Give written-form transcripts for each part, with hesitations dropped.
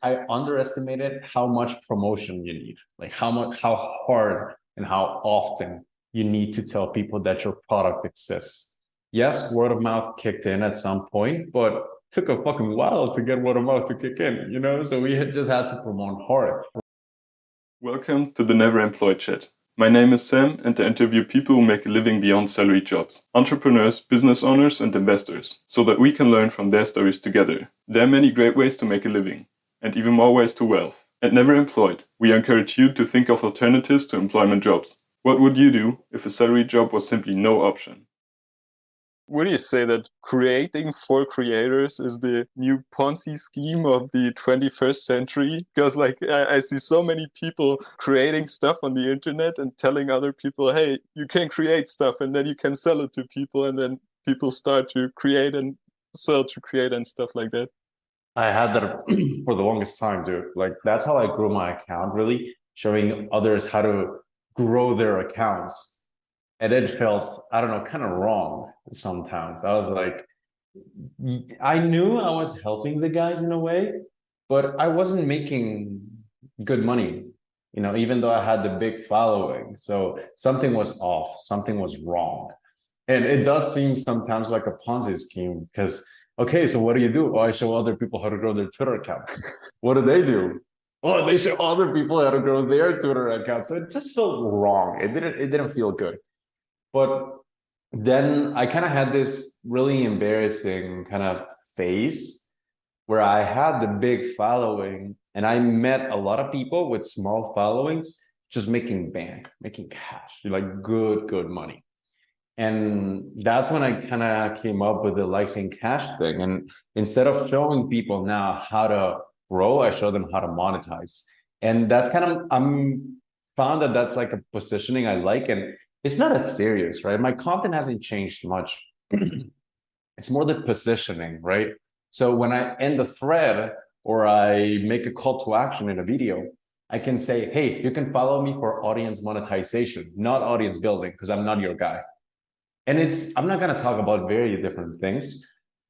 I underestimated how much promotion you need, like how hard and how often you need to tell people that your product exists. Yes, word of mouth kicked in at some point, but took a fucking while to get word of mouth to kick in, you know? So we had just had to promote hard. Welcome to the Never Employed Chat. My name is Sam, and I interview people who make a living beyond salary jobs, entrepreneurs, business owners, and investors, so that we can learn from their stories together. There are many great ways to make a living, and even more ways to wealth. At Never Employed, we encourage you to think of alternatives to employment jobs. What would you do if a salary job was simply no option? Would you say that creating for creators is the new Ponzi scheme of the 21st century? Because I see so many people creating stuff on the internet and telling other people, hey, you can create stuff and then you can sell it to people, and then people start to create and sell to create and stuff like that. I had that for the longest time, dude. Like that's how I grew my account, really showing others how to grow their accounts. And it felt, I don't know, kind of wrong sometimes. I was like, I knew I was helping the guys in a way, but I wasn't making good money, even though I had the big following. So something was off, something was wrong. And it does seem sometimes like a Ponzi scheme because, okay, so what do you do? Oh, I show other people how to grow their Twitter accounts. What do they do? Oh, they show other people how to grow their Twitter accounts. So it just felt wrong. It didn't feel good. But then I kind of had this really embarrassing kind of phase where I had the big following and I met a lot of people with small followings just making bank, making cash, like good money. And that's when I kind of came up with the likes and cash thing. And instead of showing people now how to grow, I show them how to monetize. And that's kind of, I'm found that that's like a positioning I like. And it's not as serious, right? My content hasn't changed much. It's more the positioning, right? So when I end the thread or I make a call to action in a video, I can say, hey, you can follow me for audience monetization, not audience building, because I'm not your guy. And I'm not going to talk about very different things,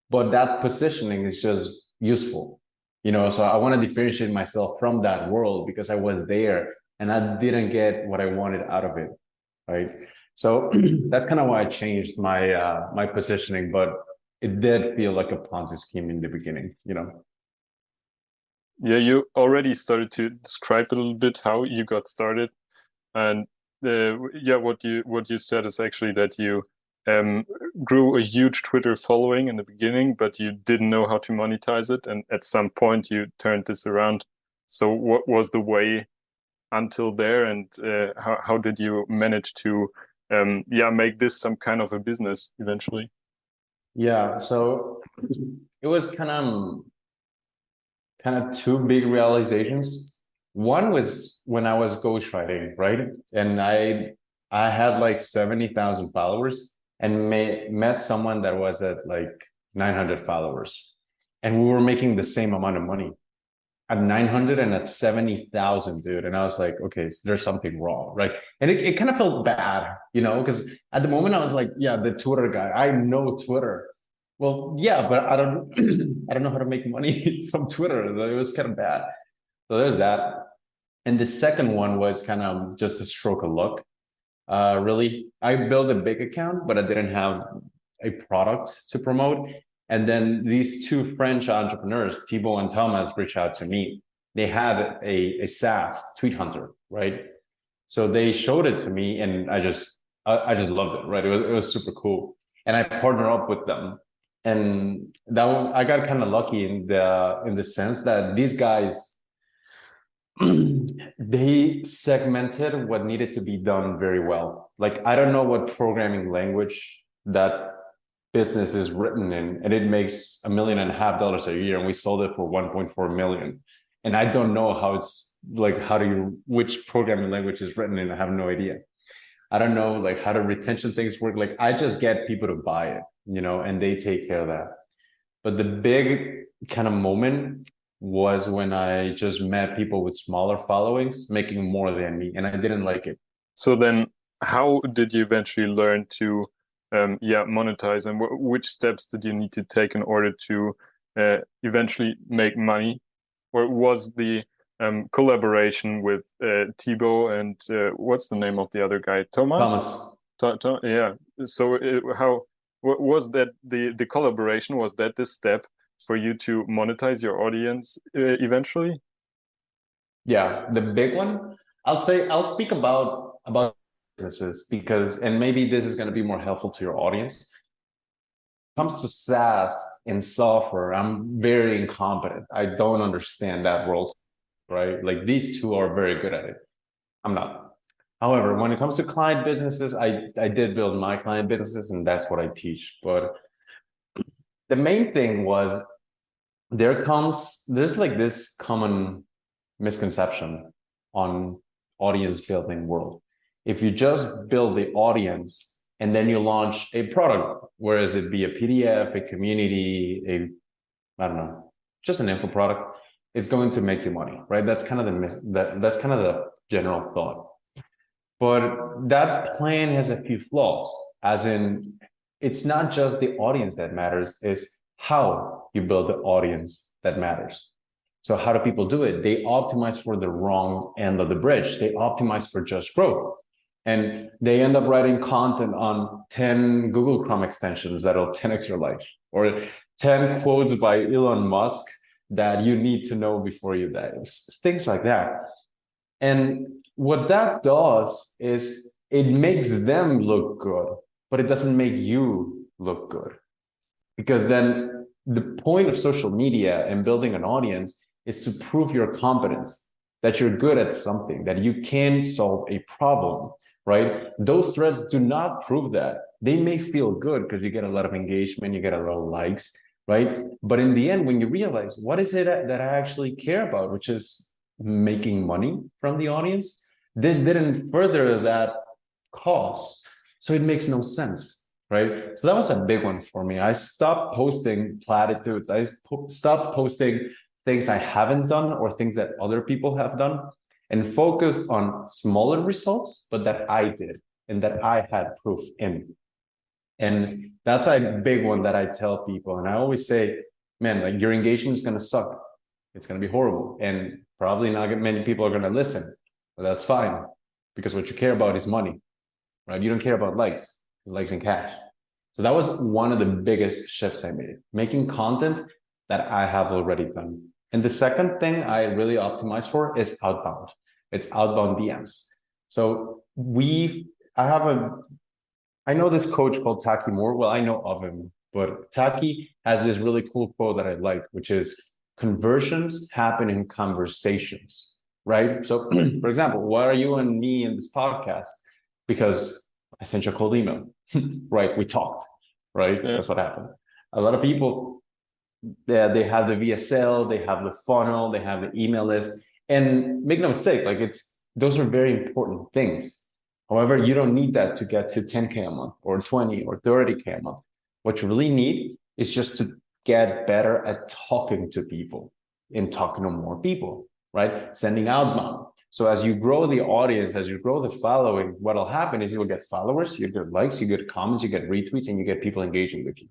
but that positioning is just useful, so I want to differentiate myself from that world because I was there and I didn't get what I wanted out of it, right? So that's kind of why I changed my positioning, but it did feel like a Ponzi scheme in the beginning. Yeah, you already started to describe a little bit how you got started, and what you said is actually that you um, grew a huge Twitter following in the beginning, but you didn't know how to monetize it, and at some point you turned this around. So what was the way until there, and how did you manage to make this some kind of a business eventually? Yeah, so it was kind of two big realizations. One was when I was ghostwriting, right? And I had like 70,000 followers and met someone that was at like 900 followers. And we were making the same amount of money at 900 and at 70,000, dude. And I was like, okay, so there's something wrong, right? And it kind of felt bad, because at the moment I was like, yeah, the Twitter guy, I know Twitter. Well, yeah, but I don't, I don't know how to make money from Twitter. It was kind of bad. So there's that. And the second one was kind of just a stroke of luck. Really, I built a big account, but I didn't have a product to promote. And then these two French entrepreneurs, Thibaut and Thomas, reached out to me. They had a SaaS tweet hunter, right? So they showed it to me, and I just loved it, right? It was super cool, and I partnered up with them, and I got kind of lucky in the sense that these guys they segmented what needed to be done very well. Like I don't know what programming language that business is written in, and it makes $1.5 million a year, and we sold it for 1.4 million. And I don't know how it's like which programming language is written in. I have no idea. I don't know like how the retention things work. Like I just get people to buy it, and they take care of that. But the big kind of moment was when I just met people with smaller followings making more than me, and I didn't like it. So then, how did you eventually learn to monetize, and which steps did you need to take in order to eventually make money? or was the collaboration with Thibaut and what's the name of the other guy? Thomas. Yeah. So was that the collaboration? Was that the step for you to monetize your audience eventually? Yeah, the big one. I'll speak about businesses because, and maybe this is going to be more helpful to your audience. When it comes to SaaS and software, I'm very incompetent. I don't understand that world, right? Like these two are very good at it. I'm not. However, when it comes to client businesses, I did build my client businesses, and that's what I teach. But the main thing was there's like this common misconception on audience building world. If you just build the audience and then you launch a product, whereas it be a PDF, a community, I don't know, just an info product, it's going to make you money, right? That's kind of that's kind of the general thought. But that plan has a few flaws, as in it's not just the audience that matters, it's how you build the audience that matters. So how do people do it? They optimize for the wrong end of the bridge. They optimize for just growth. And they end up writing content on 10 Google Chrome extensions that'll 10x your life, or 10 quotes by Elon Musk that you need to know before you die. Things like that. And what that does is it makes them look good, but it doesn't make you look good. Because then the point of social media and building an audience is to prove your competence, that you're good at something, that you can solve a problem, right? Those threads do not prove that. They may feel good because you get a lot of engagement, you get a lot of likes, right? But in the end, when you realize what is it that I actually care about, which is making money from the audience, this didn't further that cause. So it makes no sense, right? So that was a big one for me. I stopped posting platitudes. I stopped posting things I haven't done or things that other people have done, and focused on smaller results, but that I did and that I had proof in. And that's a big one that I tell people. And I always say, man, like your engagement is going to suck. It's going to be horrible. And probably not many people are going to listen, but that's fine because what you care about is money, right? You don't care about likes, it's likes and cash. So that was one of the biggest shifts I made, making content that I have already done. And the second thing I really optimize for is outbound. It's outbound DMs. So I know this coach called Taki Moore. Well, I know of him, but Taki has this really cool quote that I like, which is conversions happen in conversations, right? So for example, why are you and me in this podcast? Because I sent you a cold email, right? We talked, right? Yeah. That's what happened. A lot of people, they have the VSL, they have the funnel, they have the email list, and make no mistake, like those are very important things. However, you don't need that to get to 10K a month or 20 or 30K a month. What you really need is just to get better at talking to people and talking to more people, right? Sending outbound. So as you grow the audience, as you grow the following, what'll happen is you'll get followers, you get likes, you get comments, you get retweets, and you get people engaging with you.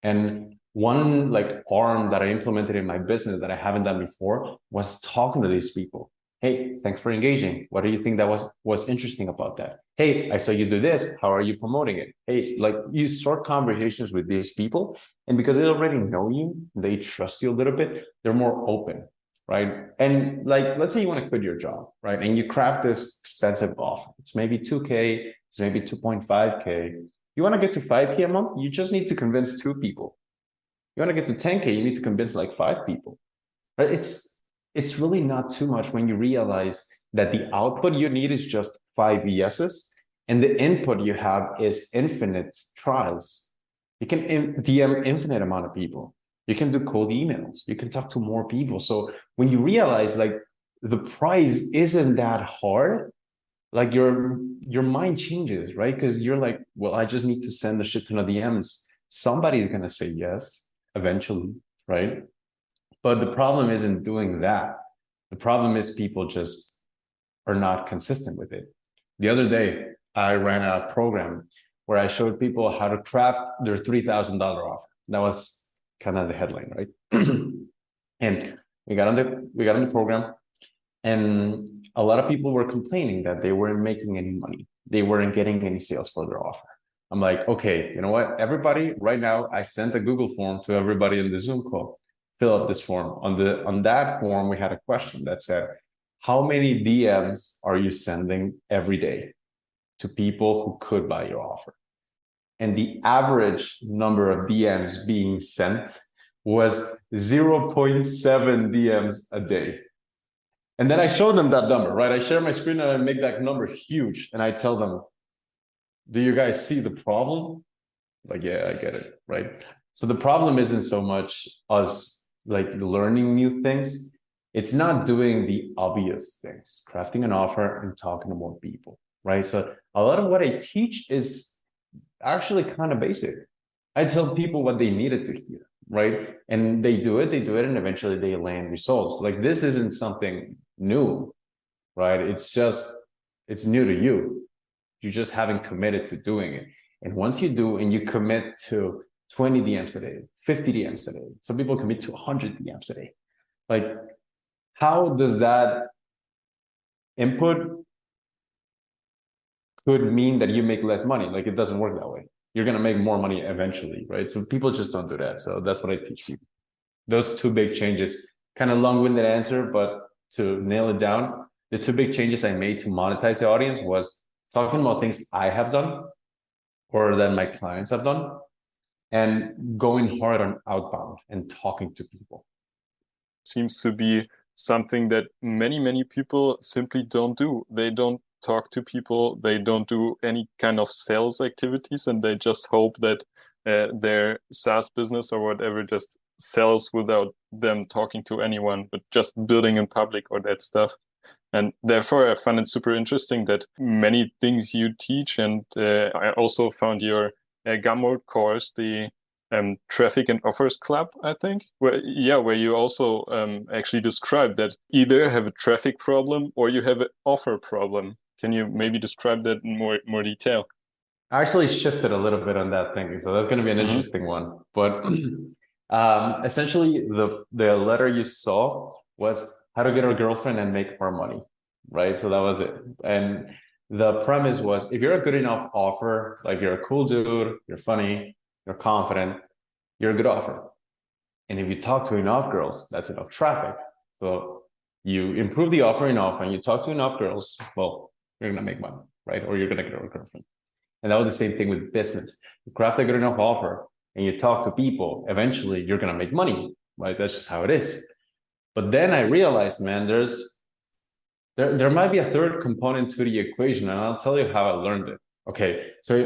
And one like arm that I implemented in my business that I haven't done before was talking to these people. Hey, thanks for engaging. What do you think that was interesting about that? Hey, I saw you do this. How are you promoting it? Hey, like you start conversations with these people, and because they already know you, they trust you a little bit, they're more open, right? And like, let's say you want to quit your job, right? And you craft this expensive offer. It's maybe 2K, it's maybe 2.5K. You want to get to 5K a month, you just need to convince 2 people. You want to get to 10K, you need to convince like 5 people, right? It's really not too much when you realize that the output you need is just 5 yeses and the input you have is infinite tries. You can DM infinite amount of people. You can do cold emails. You can talk to more people. So when you realize like the price isn't that hard, like your mind changes, right? Because you're like, well, I just need to send the shit ton of DMs. Somebody's going to say yes eventually, right? But the problem isn't doing that. The problem is people just are not consistent with it. The other day, I ran a program where I showed people how to craft their $3,000 offer. That was kind of the headline, right? And We got on the program, and a lot of people were complaining that they weren't making any money. They weren't getting any sales for their offer. I'm like, okay, you know what? Everybody, right now, I sent a Google form to everybody in the Zoom call. Fill out this form. On that form, we had a question that said, how many DMs are you sending every day to people who could buy your offer? And the average number of DMs being sent was 0.7 DMs a day. And then I show them that number, right? I share my screen and I make that number huge. And I tell them, do you guys see the problem? Like, yeah, I get it, right? So the problem isn't so much us like learning new things. It's not doing the obvious things, crafting an offer and talking to more people, right? So a lot of what I teach is actually kind of basic. I tell people what they needed to hear, right? And they do it, and eventually they land results. Like this isn't something new, right? It's new to you. You just haven't committed to doing it. And once you do, and you commit to 20 DMs a day, 50 DMs a day, some people commit to 100 DMs a day. Like, how does that input could mean that you make less money? Like, it doesn't work that way. You're going to make more money eventually, right? So people just don't do that. So that's what I teach people. Those two big changes, kind of long-winded answer, but to nail it down, the two big changes I made to monetize the audience was talking about things I have done or that my clients have done, and going hard on outbound and talking to people. Seems to be something that many people simply don't do. They don't talk to people, they don't do any kind of sales activities, and they just hope that their SaaS business or whatever just sells without them talking to anyone, but just building in public or that stuff. And therefore, I found it super interesting that many things you teach, and I also found your Gumroad course, the Traffic and Offers Club, I think, where you also actually describe that either have a traffic problem or you have an offer problem. Can you maybe describe that in more detail? I actually shifted a little bit on that thinking, so that's going to be an interesting one. But essentially, the letter you saw was how to get a girlfriend and make more money, right? So that was it. And the premise was, if you're a good enough offer, like you're a cool dude, you're funny, you're confident, you're a good offer. And if you talk to enough girls, that's enough traffic. So you improve the offer enough and you talk to enough girls, well, you're going to make money, right? Or you're going to get a girlfriend. And that was the same thing with business. You craft a good enough offer and you talk to people, eventually you're going to make money, right? That's just how it is. But then I realized, man, there might be a third component to the equation, and I'll tell you how I learned it. Okay, so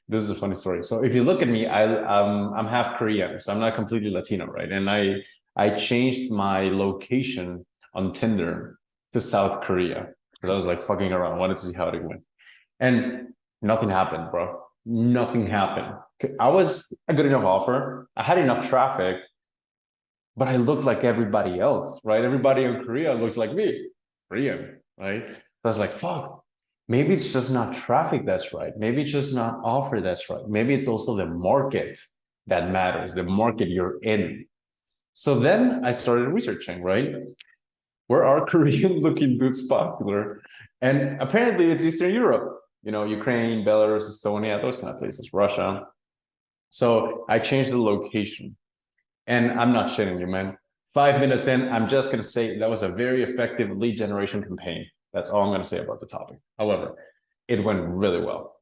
this is a funny story. So if you look at me, I'm half Korean, so I'm not completely Latino, right? And I changed my location on Tinder to South Korea because I was like fucking around, wanted to see how it went, and nothing happened, bro. Nothing happened. I was a good enough offer. I had enough traffic, but I looked like everybody else, right? Everybody in Korea looks like me, Korean, right? So I was like, fuck, maybe it's just not traffic that's right. Maybe it's just not offer that's right. Maybe it's also the market that matters, the market you're in. So then I started researching, right? Where are Korean looking dudes popular? And apparently it's Eastern Europe, Ukraine, Belarus, Estonia, those kind of places, Russia. So I changed the location. And I'm not shitting you, man. 5 minutes in, I'm just going to say that was a very effective lead generation campaign. That's all I'm going to say about the topic. However, it went really well.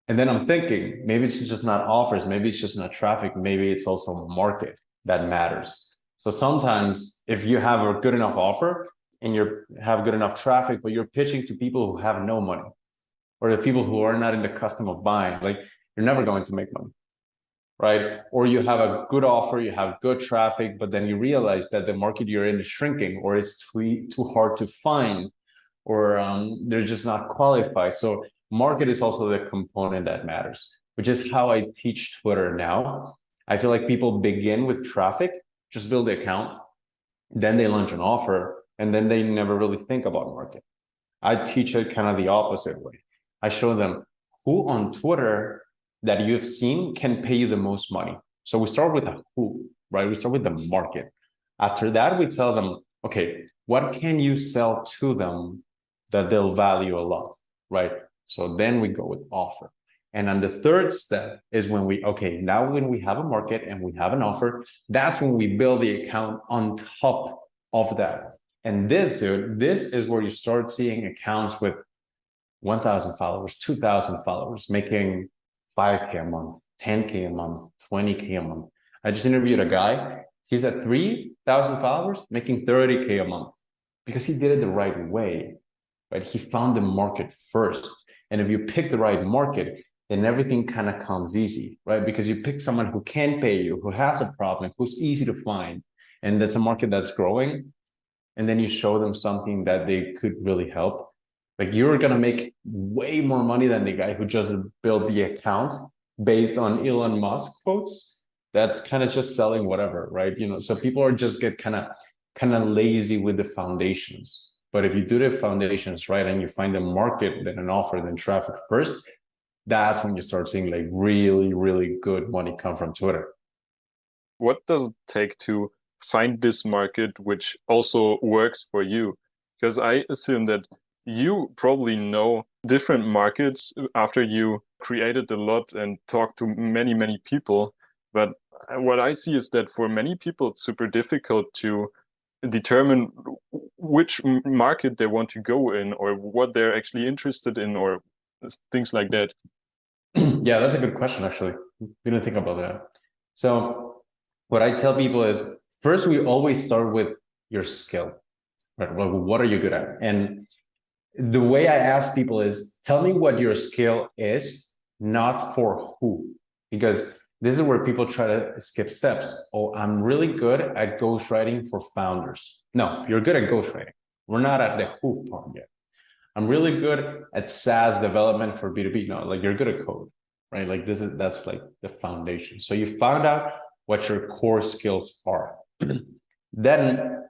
And then I'm thinking, maybe it's just not offers. Maybe it's just not traffic. Maybe it's also market that matters. So sometimes if you have a good enough offer and you have good enough traffic, but you're pitching to people who have no money or the people who are not in the custom of buying, like you're never going to make money. Right? Or you have a good offer, you have good traffic, but then you realize that the market you're in is shrinking, or it's too hard to find, or they're just not qualified. So market is also the component that matters, which is how I teach Twitter now. I feel like people begin with traffic, just build the account, then they launch an offer, and then they never really think about market. I teach it kind of the opposite way. I show them who on Twitter that you've seen can pay you the most money. So we start with a who, right? We start with the market. After that, we tell them, okay, what can you sell to them that they'll value a lot, right? So then we go with offer. And on the third step is when now when we have a market and we have an offer, that's when we build the account on top of that. And this is where you start seeing accounts with 1,000 followers, 2,000 followers, making 5K a month, 10K a month, 20K a month. I just interviewed a guy. He's at 3,000 followers, making 30K a month because he did it the right way, right? He found the market first. And if you pick the right market, then everything kind of comes easy, right? Because you pick someone who can pay you, who has a problem, who's easy to find, and that's a market that's growing. And then you show them something that they could really help. Like you're going to make way more money than the guy who just built the account based on Elon Musk quotes. That's kind of just selling whatever, right? So people are just get kind of lazy with the foundations. But if you do the foundations right and you find a market, then an offer, then traffic first, that's when you start seeing like really, really good money come from Twitter. What does it take to find this market which also works for you? Because I assume that you probably know different markets after you created a lot and talked to many, many people. But what I see is that for many people, it's super difficult to determine which market they want to go in or what they're actually interested in or things like that. Yeah, that's a good question, actually. We didn't think about that. So what I tell people is first, we always start with your skill, right? Well, what are you good at? And the way I ask people is tell me what your skill is, not for who, because this is where people try to skip steps. Oh, I'm really good at ghostwriting for founders. No, you're good at ghostwriting. We're not at the who part yet. I'm really good at SaaS development for B2B. No, like you're good at code, right? Like that's like the foundation. So you found out what your core skills are. Then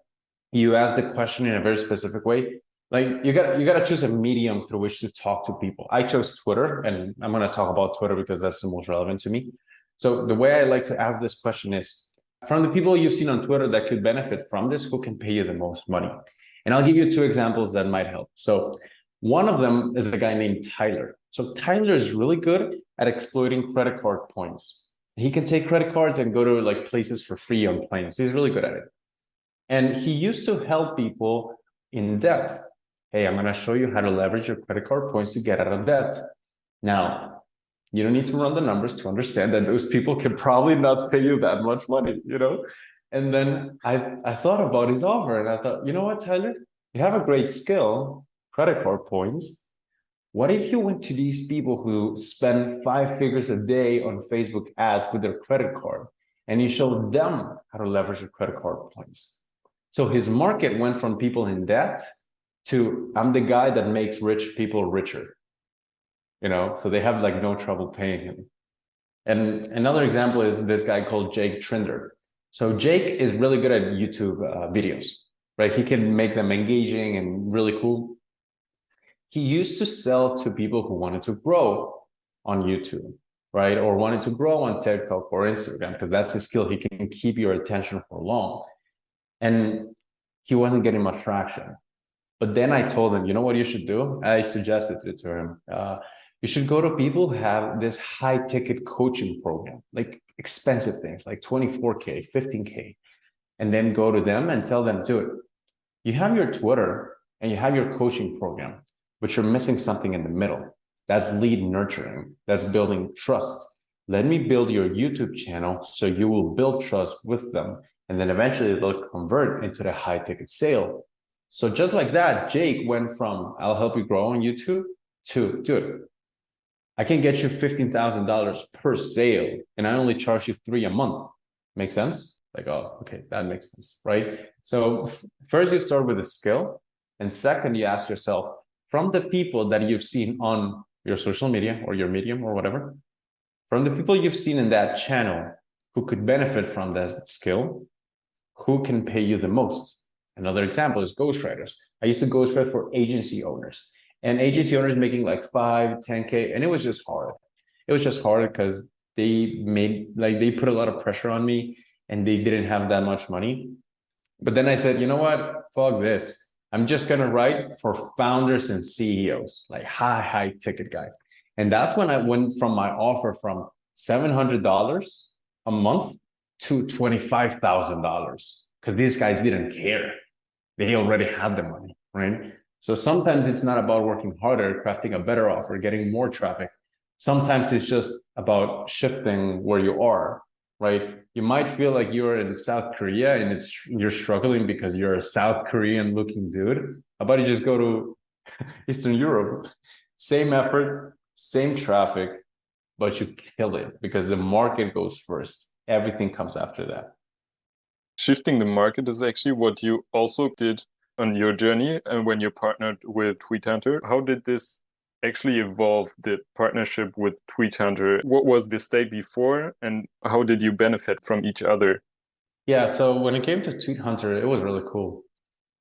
you ask the question in a very specific way. Like you got to choose a medium through which to talk to people. I chose Twitter, and I'm going to talk about Twitter because that's the most relevant to me. So the way I like to ask this question is from the people you've seen on Twitter that could benefit from this, who can pay you the most money? And I'll give you two examples that might help. So one of them is a guy named Tyler. So Tyler is really good at exploiting credit card points. He can take credit cards and go to like places for free on planes. He's really good at it. And he used to help people in debt. Hey, I'm going to show you how to leverage your credit card points to get out of debt. Now, you don't need to run the numbers to understand that those people can probably not pay you that much money, And then I thought about his offer and I thought, you know what, Tyler? You have a great skill, credit card points. What if you went to these people who spend 5 figures a day on Facebook ads with their credit card and you showed them how to leverage your credit card points? So his market went from people in debt to I'm the guy that makes rich people richer, so they have like no trouble paying him. And another example is this guy called Jake Trinder. So Jake is really good at YouTube videos, right? He can make them engaging and really cool. He used to sell to people who wanted to grow on YouTube, right? Or wanted to grow on TikTok or Instagram, because that's his skill. He can keep your attention for long. And he wasn't getting much traction. But then I told him, you know what you should do? I suggested it to him. You should go to people who have this high ticket coaching program, like expensive things, like 24K, 15K, and then go to them and tell them, dude, you have your Twitter and you have your coaching program, but you're missing something in the middle. That's lead nurturing. That's building trust. Let me build your YouTube channel so you will build trust with them. And then eventually they'll convert into the high ticket sale. So just like that, Jake went from I'll help you grow on YouTube to, dude, I can get you $15,000 per sale and I only charge you $3 a month. Make sense? Like, oh, okay, that makes sense, right? So first you start with a skill. And second, you ask yourself, from the people that you've seen on your social media or your Medium or whatever, from the people you've seen in that channel who could benefit from that skill, who can pay you the most? Another example is ghostwriters. I used to ghostwrite for agency owners, and agency owners making like 5, 10K, and it was just hard. It was just hard because they put a lot of pressure on me and they didn't have that much money. But then I said, you know what? Fuck this. I'm just going to write for founders and CEOs, like high ticket guys. And that's when I went from my offer from $700 a month to $25,000 because these guys didn't care. They already had the money, right? So sometimes it's not about working harder, crafting a better offer, getting more traffic. Sometimes it's just about shifting where you are, right? You might feel like you're in South Korea and you're struggling because you're a South Korean looking dude. How about you just go to Eastern Europe? Same effort, same traffic, but you kill it because the market goes first. Everything comes after that. Shifting the market is actually what you also did on your journey and when you partnered with Tweet Hunter. How did this actually evolve, the partnership with Tweet Hunter? What was the state before and how did you benefit from each other? Yeah, so when it came to Tweet Hunter, it was really cool.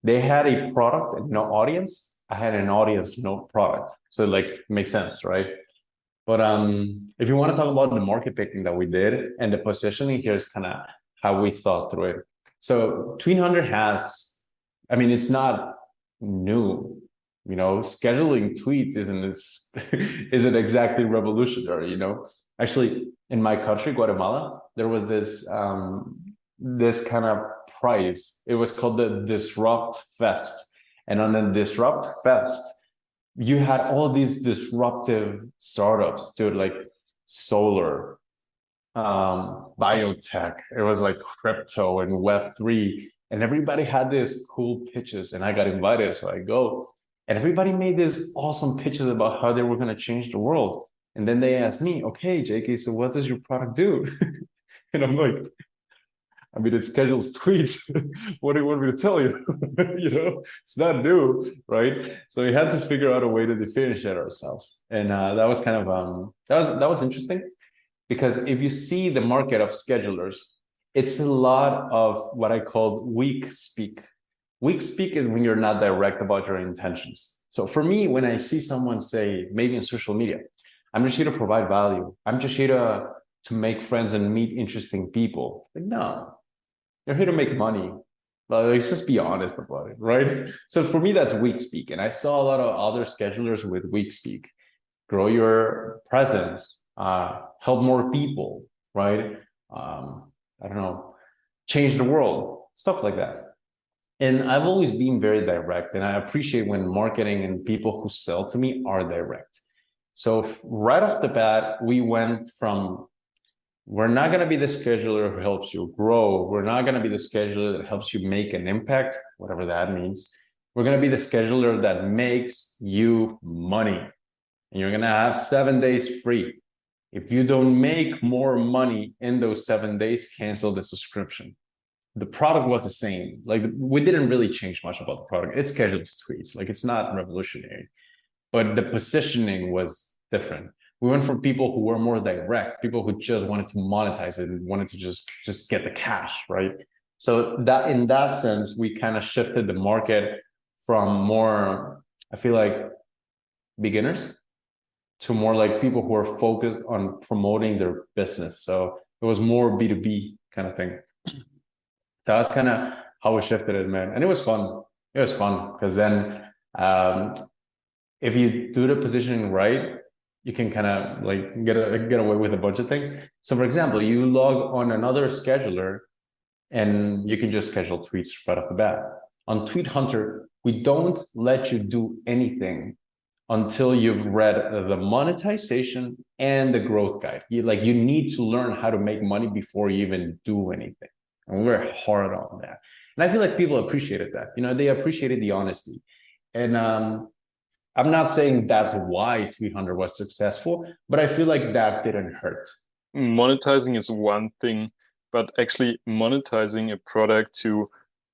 They had a product and no audience. I had an audience, no product. So like makes sense, right? But if you want to talk about the market picking that we did and the positioning, here's kind of how we thought through it. So Tweet Hunter has, I mean, it's not new. You know, scheduling tweets isn't exactly revolutionary. You know, actually, in my country, Guatemala, there was this kind of prize. It was called the Disrupt Fest, and on the Disrupt Fest, you had all these disruptive startups, dude, like solar, biotech. It was like crypto and Web3, and everybody had these cool pitches, and I got invited, so I go. And everybody made these awesome pitches about how they were going to change the world. And then they asked me, okay, JK, so what does your product do? And I'm like, I mean, it schedules tweets. What do you want me to tell you? You know, it's not new, right? So we had to figure out a way to differentiate ourselves. And that was kind of, that was interesting because if you see the market of schedulers, it's a lot of what I call weak speak. Weak speak is when you're not direct about your intentions. So for me, when I see someone say, maybe in social media, I'm just here to provide value. I'm just here to make friends and meet interesting people. Like, no, you're here to make money. Let's just be honest about it, right? So for me, that's weak speak. And I saw a lot of other schedulers with weak speak. Grow your presence, help more people, right? I don't know, change the world, stuff like that. And I've always been very direct, and I appreciate when marketing and people who sell to me are direct. So right off the bat, we went from we're not going to be the scheduler who helps you grow. We're not going to be the scheduler that helps you make an impact, whatever that means. We're going to be the scheduler that makes you money. And you're going to have 7 days free. If you don't make more money in those 7 days, cancel the subscription. The product was the same. Like we didn't really change much about the product. It schedules tweets. Like it's not revolutionary, but the positioning was different. We went from people who were more direct, people who just wanted to monetize it and wanted to just get the cash, right? So that in that sense, we kind of shifted the market from more, I feel like, beginners to more like people who are focused on promoting their business. So it was more B2B kind of thing. So that's kind of how we shifted it, man. And it was fun. It was fun because then if you do the positioning right, you can kind of like get away with a bunch of things. So for example, you log on another scheduler and you can just schedule tweets right off the bat. On Tweet Hunter, we don't let you do anything until you've read the monetization and the growth guide. You need to learn how to make money before you even do anything. And we're hard on that. And I feel like people appreciated that. You know, they appreciated the honesty. And I'm not saying that's why Tweet Hunter was successful, but I feel like that didn't hurt. Monetizing is one thing, but actually monetizing a product to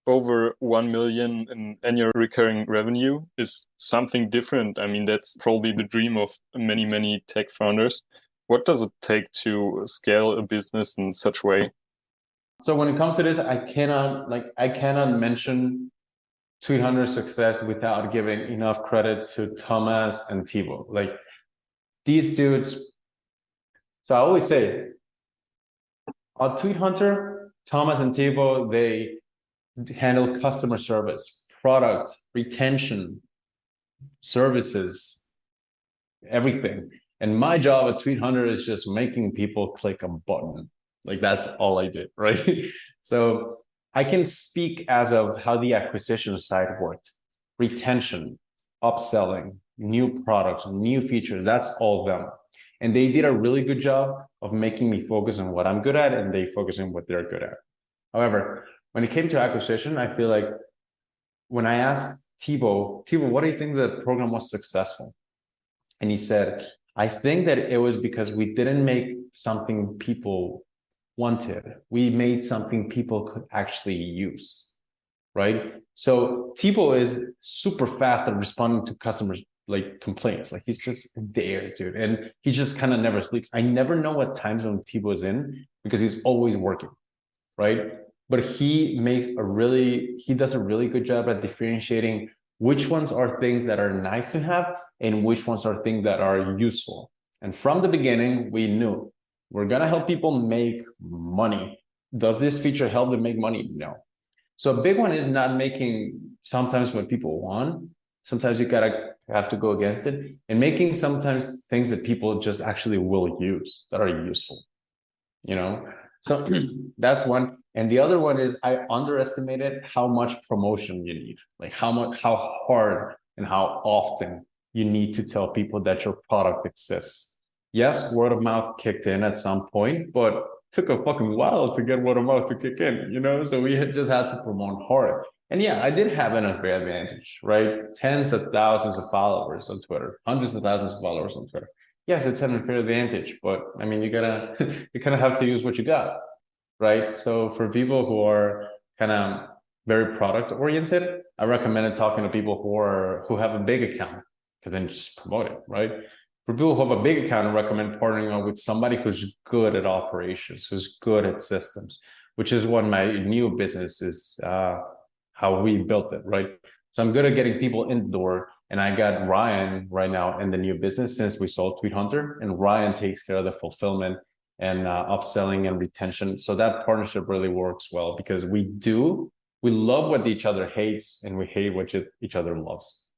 over 1 million in annual recurring revenue is something different. I mean, that's probably the dream of many tech founders. What does it take to scale a business in such a way? So when it comes to this, I cannot mention Tweet Hunter's success without giving enough credit to Thomas and Thibaut. Like these dudes. So I always say on Tweet Hunter, Thomas and Thibaut, they handle customer service, product, retention, services, everything. And my job at Tweet Hunter is just making people click a button. Like that's all I did, right? So I can speak as of how the acquisition side worked, retention, upselling, new products, new features, that's all them. And they did a really good job of making me focus on what I'm good at, and they focus on what they're good at. However, when it came to acquisition, I feel like when I asked Thibaut, what do you think the program was successful? And he said, I think that it was because we didn't make something people wanted. We made something people could actually use, right? So Thibaut is super fast at responding to customers like complaints. Like he's just there, dude. And he just kind of never sleeps. I never know what time zone Thibaut is in because he's always working, right? But he does a really good job at differentiating which ones are things that are nice to have and which ones are things that are useful. And from the beginning, we knew we're going to help people make money. Does this feature help them make money? No. So a big one is not making sometimes what people want. Sometimes you have to go against it, and making sometimes things that people just actually will use that are useful, you know? So that's one. And the other one is I underestimated how much promotion you need, like how hard and how often you need to tell people that your product exists. Yes, word of mouth kicked in at some point, but took a fucking while to get word of mouth to kick in, you know? So we just had to promote hard. And yeah, I did have an unfair advantage, right? Tens of thousands of followers on Twitter, hundreds of thousands of followers on Twitter. Yes, it's an unfair advantage, but I mean, you kind of have to use what you got, right? So for people who are kind of very product oriented, I recommend talking to people who have a big account, because then just promote it, right? For people who have a big account, I recommend partnering up with somebody who's good at operations, who's good at systems, which is what my new business is, how we built it, right? So I'm good at getting people in the door, and I got Ryan right now in the new business since we sold Tweet Hunter, and Ryan takes care of the fulfillment and upselling and retention. So that partnership really works well because we love what each other hates and we hate what each other loves.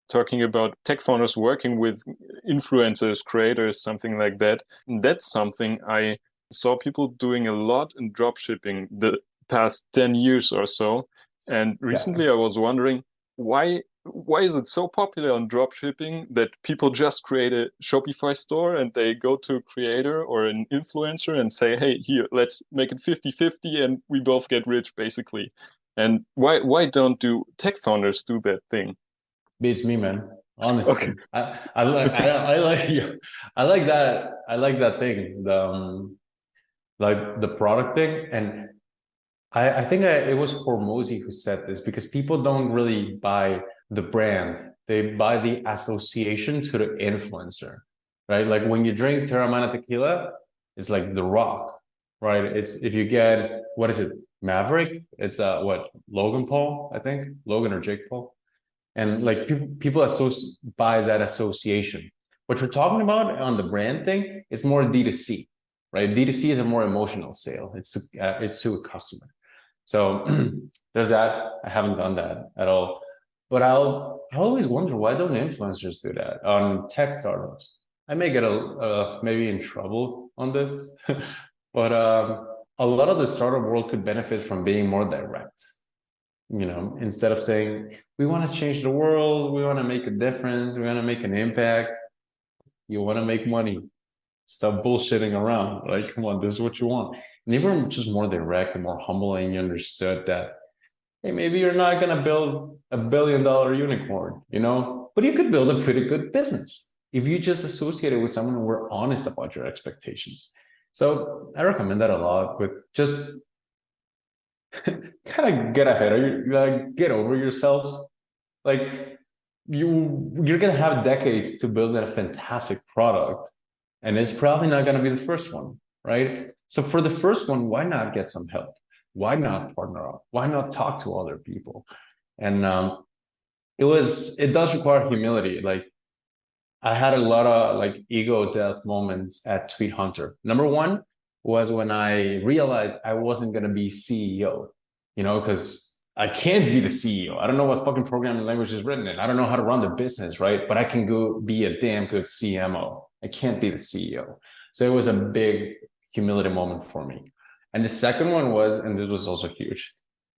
Talking about tech founders working with influencers, creators, something like that. That's something I saw people doing a lot in dropshipping the past 10 years or so. And recently I was wondering, why is it so popular on dropshipping that people just create a Shopify store and they go to a creator or an influencer and say, hey, here, let's make it 50-50 and we both get rich, basically. And why don't tech founders do that thing? Beats me, man. Honestly, Okay. I like that thing, like the product thing. And I think it was Hormozy who said this, because people don't really buy the brand, they buy the association to the influencer, right? Like when you drink Terramana tequila, it's like The Rock, right? It's if you get, what is it, Maverick? It's what, Logan Paul, I think, Logan or Jake Paul. And like people buy that association. What you're talking about on the brand thing is more D2C, right? D2C is a more emotional sale. It's to a customer. So there's that. I haven't done that at all. But I always wonder, why don't influencers do that on tech startups? I may get maybe in trouble on this, but a lot of the startup world could benefit from being more direct. You know, instead of saying, we want to change the world, we want to make a difference, we want to make an impact, you want to make money, stop bullshitting around. Like, come on, this is what you want. And if you're just more direct and more humble, and you understood that, hey, maybe you're not going to build $1 billion unicorn, you know, but you could build a pretty good business if you just associate it with someone who were honest about your expectations. So I recommend that a lot, with just kind of get ahead of you, like get over yourself. Like you're gonna have decades to build a fantastic product, and it's probably not gonna be the first one, right? So for the first one, why not get some help? Why not partner up? Why not talk to other people? And it does require humility. Like I had a lot of like ego death moments at Tweet Hunter. Number one was when I realized I wasn't going to be CEO, you know, because I can't be the CEO. I don't know what fucking programming language is written in. I don't know how to run the business, right? But I can go be a damn good CMO. I can't be the CEO. So it was a big humility moment for me. And the second one was, and this was also huge,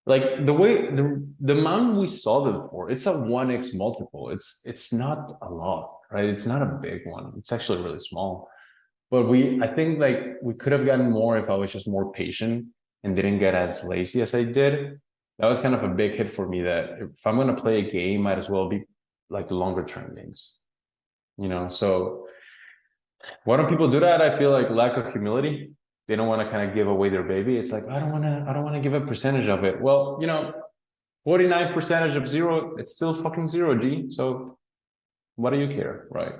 like the way the amount we sold it for, it's a 1x multiple. It's not a lot, right? It's not a big one. It's actually really small. But I think like we could have gotten more if I was just more patient and didn't get as lazy as I did. That was kind of a big hit for me, that if I'm going to play a game, might as well be like the longer term games, So why don't people do that? I feel like lack of humility. They don't want to kind of give away their baby. It's like, I don't want to give a percentage of it. Well, 49% of zero, it's still fucking zero, G. So what do you care, right?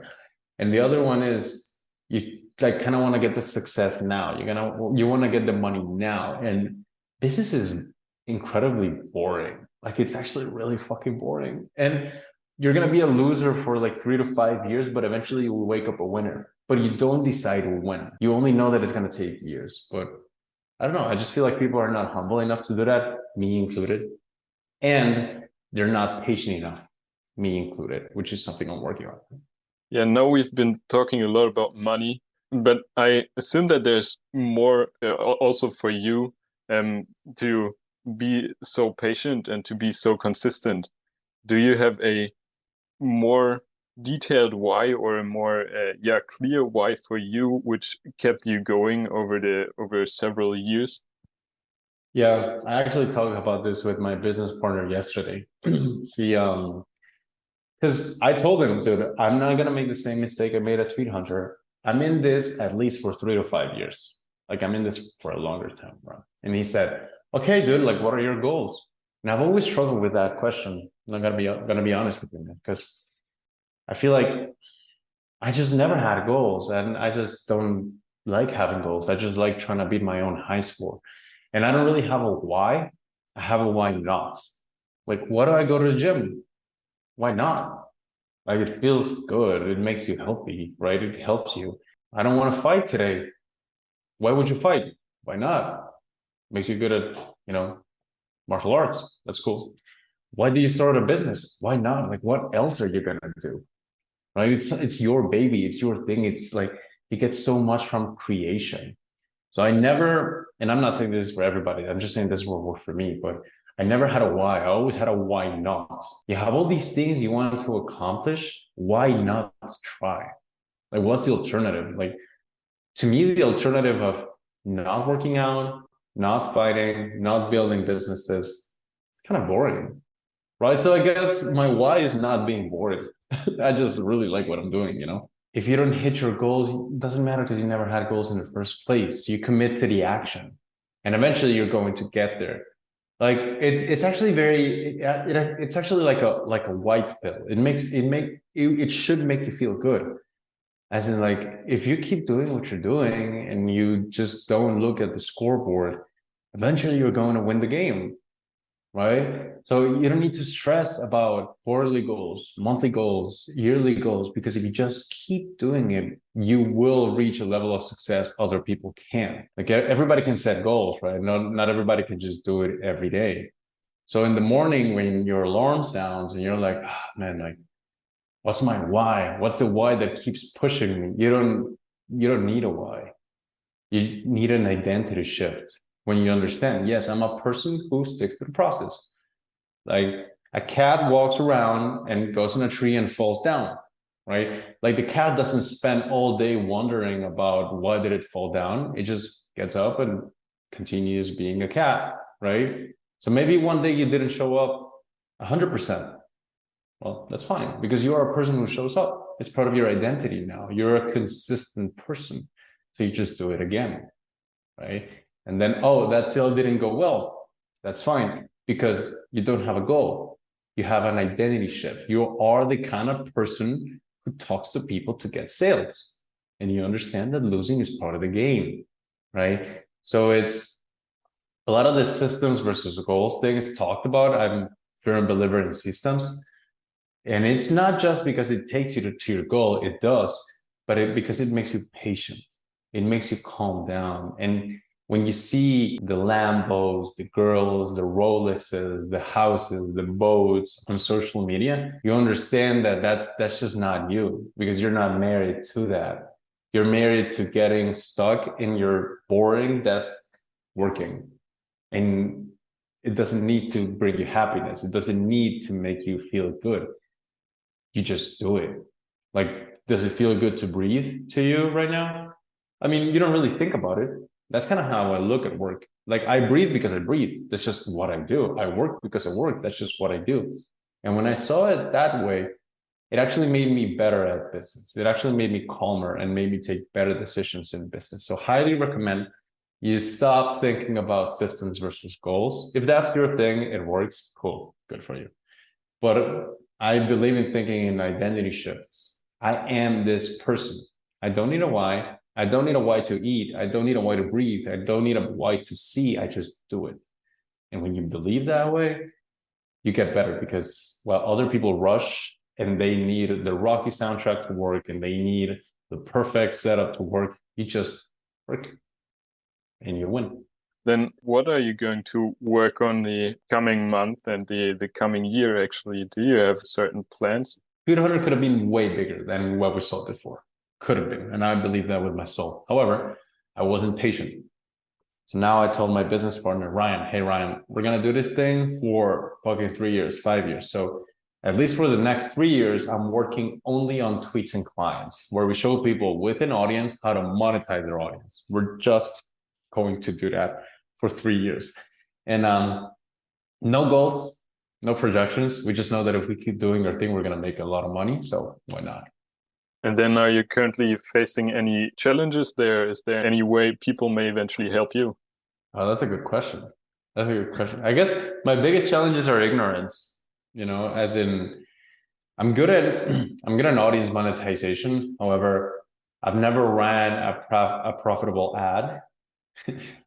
And the other one is you like kind of want to get the success now. You want to get the money now. And business is incredibly boring. Like it's actually really fucking boring. And you're going to be a loser for like 3 to 5 years, but eventually you will wake up a winner. But you don't decide when. You only know that it's going to take years. But I don't know. I just feel like people are not humble enough to do that, me included. And they're not patient enough, me included, which is something I'm working on. Yeah, now we've been talking a lot about money, but I assume that there's more also for you to be so patient and to be so consistent. Do you have a more detailed why, or a more clear why for you, which kept you going over several years? Yeah, I actually talked about this with my business partner yesterday. He because I told him, dude, I'm not gonna make the same mistake I made at Tweet Hunter. I'm in this at least for 3 to 5 years. Like I'm in this for a longer time, bro. And he said, okay, dude, like what are your goals? And I've always struggled with that question. I'm gonna be honest with you, man, because I feel like I just never had goals, and I just don't like having goals. I just like trying to beat my own high score. And I don't really have a why. I have a why not. Like, what do I go to the gym? Why not? Like, it feels good. It makes you healthy, right? It helps you. I don't want to fight today. Why would you fight? Why not? Makes you good at, martial arts. That's cool. Why do you start a business? Why not? Like, what else are you gonna do? Right? It's your baby. It's your thing. It's like you get so much from creation. So I never, and I'm not saying this is for everybody. I'm just saying this will work for me, but I never had a why. I always had a why not. You have all these things you want to accomplish. Why not try? Like, what's the alternative? Like, to me, the alternative of not working out, not fighting, not building businesses, it's kind of boring, right? So I guess my why is not being bored. I just really like what I'm doing. If you don't hit your goals, it doesn't matter because you never had goals in the first place. You commit to the action, and eventually you're going to get there. Like it's actually it's actually like a white pill. It should make you feel good. As in, like, if you keep doing what you're doing and you just don't look at the scoreboard, eventually you're going to win the game, right? So you don't need to stress about quarterly goals, monthly goals, yearly goals, because if you just keep doing it, you will reach a level of success other people can't. Like everybody can set goals, right? Not everybody can just do it every day. So in the morning when your alarm sounds and you're like, man, like, what's my why? What's the why that keeps pushing me? You don't need a why. You need an identity shift when you understand, yes, I'm a person who sticks to the process. Like a cat walks around and goes in a tree and falls down, right? Like the cat doesn't spend all day wondering about why did it fall down. It just gets up and continues being a cat, right? So maybe one day you didn't show up 100%. Well, that's fine because you are a person who shows up. It's part of your identity now. You're a consistent person. So you just do it again, right? And then, oh, that sale didn't go well. That's fine because you don't have a goal. You have an identity shift. You are the kind of person who talks to people to get sales. And you understand that losing is part of the game, right? So it's a lot of the systems versus goals thing is talked about. I'm a firm believer in systems. And it's not just because it takes you to your goal, it does, but because it makes you patient. It makes you calm down. And when you see the Lambos, the girls, the Rolexes, the houses, the boats on social media, you understand that that's just not you, because you're not married to that. You're married to getting stuck in your boring desk working. And it doesn't need to bring you happiness. It doesn't need to make you feel good. You just do it. Like, does it feel good to breathe to you right now? I mean, you don't really think about it. That's kind of how I look at work. Like, I breathe because I breathe. That's just what I do. I work because I work. That's just what I do. And when I saw it that way, it actually made me better at business. It actually made me calmer and made me take better decisions in business. So highly recommend you stop thinking about systems versus goals. If that's your thing, it works, cool, good for you. But I believe in thinking in identity shifts. I am this person. I don't need a why. I don't need a why to eat. I don't need a why to breathe. I don't need a why to see. I just do it. And when you believe that way, you get better, because while other people rush and they need the Rocky soundtrack to work and they need the perfect setup to work, you just work and you win. Then what are you going to work on the coming month and the coming year, actually? Do you have certain plans? 200 could have been way bigger than what we sold it for. Could have been. And I believe that with my soul. However, I wasn't patient. So now I told my business partner, Ryan, hey, Ryan, we're going to do this thing for fucking 3 years, 5 years. So at least for the next 3 years, I'm working only on tweets and clients, where we show people with an audience how to monetize their audience. We're just going to do that for 3 years. And no goals, no projections. We just know that if we keep doing our thing, we're going to make a lot of money. So why not? And then are you currently facing any challenges there? Is there any way people may eventually help you? Oh, that's a good question. That's a good question. I guess my biggest challenges are ignorance, as in I'm good at audience monetization. However, I've never ran a profitable ad.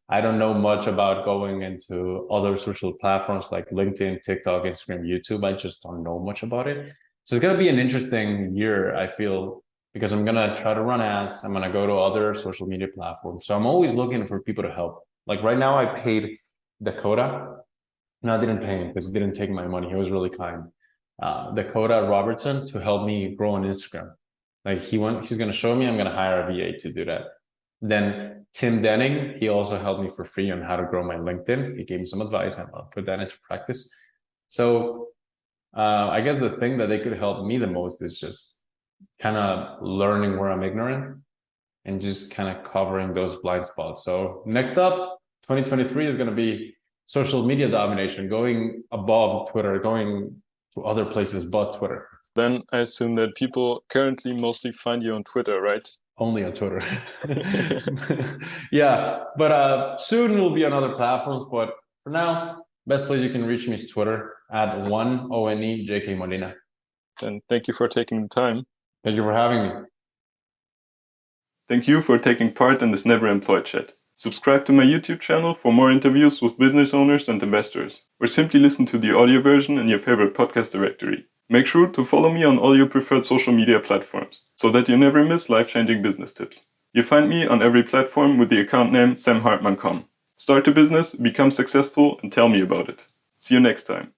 I don't know much about going into other social platforms like LinkedIn, TikTok, Instagram, YouTube. I just don't know much about it. So it's going to be an interesting year, I feel, because I'm going to try to run ads. I'm going to go to other social media platforms. So I'm always looking for people to help. Like right now, I paid Dakota. No, I didn't pay him because he didn't take my money. He was really kind. Dakota Robertson to help me grow on Instagram. Like he's going to show me, I'm going to hire a VA to do that. Then Tim Denning, he also helped me for free on how to grow my LinkedIn. He gave me some advice and I'll put that into practice. So I guess the thing that they could help me the most is just kind of learning where I'm ignorant and just kind of covering those blind spots. So next up, 2023 is going to be social media domination, going above Twitter, going to other places but Twitter. Then I assume that people currently mostly find you on Twitter, right? Only on Twitter. Yeah, but soon we'll be on other platforms. But for now, best place you can reach me is Twitter at @ONEJK Molina. And thank you for taking the time. Thank you for having me. Thank you for taking part in this Never Employed Chat. Subscribe to my YouTube channel for more interviews with business owners and investors, or simply listen to the audio version in your favorite podcast directory. Make sure to follow me on all your preferred social media platforms, so that you never miss life-changing business tips. You find me on every platform with the account name samhartmann.com. Start a business, become successful, and tell me about it. See you next time.